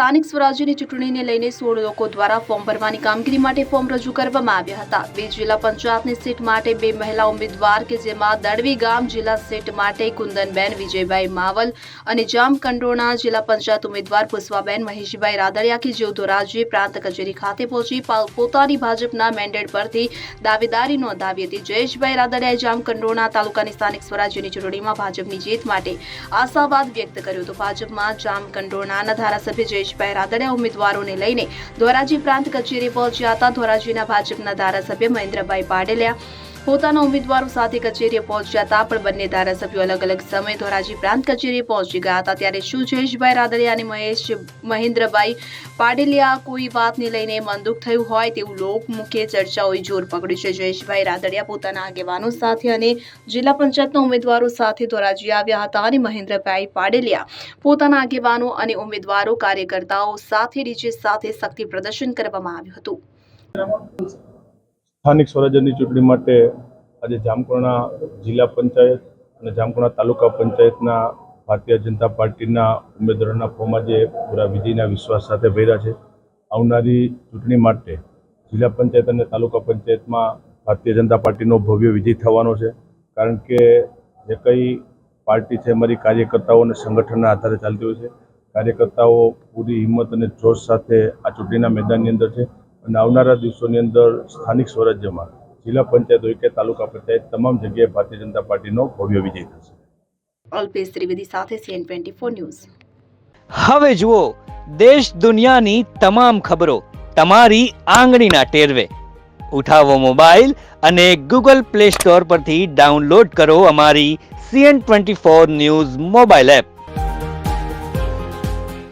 સ્થાનિક સ્વરાજ્યની ચૂંટણીને લઈને 16 લોકો દ્વારા ફોર્મ ભરવાની કામગીરી માટે ફોર્મ રજૂ કરવામાં આવ્યા હતા। 2 જિલ્લા પંચાયતની સીટ માટે 2 મહિલા ઉમેદવાર કે જેમાં દળવી ગામ જિલ્લા સીટ માટે કુંદનબેન વિજયભાઈ માવલ અને જામકંડોરણા જિલ્લા પંચાયત ઉમેદવાર પુષ્પાબેન મહેશભાઈ રાદડિયા કે જેઓ ધોરાજી પ્રાંત કચેરી ખાતે પહોંચી પોતાની ભાજપના મેન્ડેટ પરથી દાવેદારી નોંધાવી હતી। જયેશભાઈ રાદડિયાએ જામકંડોરણા તાલુકાની સ્થાનિક સ્વરાજ્યની ચૂંટણીમાં ભાજપની જીત માટે આશાવાદ વ્યક્ત કર્યો હતો। ભાજપમાં જામકંડોરણાના ધારાસભ્ય જયેશભાઈ રાદડિયા ઉમેદવારોને લઈને ધોરાજી પ્રાંત કચેરી પહોંચ્યા હતા। ધોરાજીના ભાજપના ધારાસભ્ય મહેન્દ્રભાઈ પાડેલિયા પોતાના ઉમેદવારો સાથે કચેરીએ પહોંચ્યા હતા, પણ બંને ધારાસભ્યો અલગ અલગ સમયે ધોરાજી પ્રાંત કચેરીએ પહોંચી ગયા હતા। ત્યારે શું જયેશભાઈ રાદડિયા અને મહેન્દ્રભાઈ પાડેલિયા કોઈ વાતને લઈને મનદુખ થયું હોય તેવું લોકમુખે ચર્ચાઓએ જોર પકડ્યું છે। જયેશભાઈ રાદડિયા પોતાના આગેવાનો સાથે અને જિલ્લા પંચાયતના ઉમેદવારો સાથે ધોરાજી આવ્યા હતા અને મહેન્દ્રભાઈ પાડેલિયા પોતાના આગેવાનો અને ઉમેદવારો કાર્યકર્તાઓ સાથે ડીજે સાથે શક્તિ પ્રદર્શન કરવામાં આવ્યું હતું। સ્થાનિક સ્વરાજ્યની ચૂંટણી માટે આજે જામકંડોરણા જિલ્લા પંચાયત અને જામકંડોરણા તાલુકા પંચાયતના ભારતીય જનતા પાર્ટીના ઉમેદવારોના ફોર્મ આજે પૂરા વિધિના વિશ્વાસ સાથે ભર્યા છે। આવનારી ચૂંટણી માટે જિલ્લા પંચાયત અને તાલુકા પંચાયતમાં ભારતીય જનતા પાર્ટીનો ભવ્ય વિજય થવાનો છે, કારણ કે જે કંઈ પાર્ટી છે અમારી કાર્યકર્તાઓ અને સંગઠનના આધારે ચાલતી હોય છે। કાર્યકર્તાઓ પૂરી હિંમત અને જોશ સાથે આ ચૂંટણીના મેદાનની અંદર છે અને આવનારા દિવસોની અંદર સ્થાનિક સ્વરાજ્યમાં જિલ્લા પંચાયત હોય કે તાલુકા પંચાયત તમામ જગ્યાએ ભારતીય જનતા પાર્ટીનો ભવ્ય વિજય થશે। અલ્પેશ ત્રિવેદી સાથે CN24 ન્યૂઝ। હવે જુઓ દેશ દુનિયાની તમામ ખબરો તમારી આંગળીના ટેરવે। ઉઠાવો મોબાઈલ અને Google Play Store પરથી ડાઉનલોડ કરો અમારી CN24 ન્યૂઝ મોબાઈલ એપ।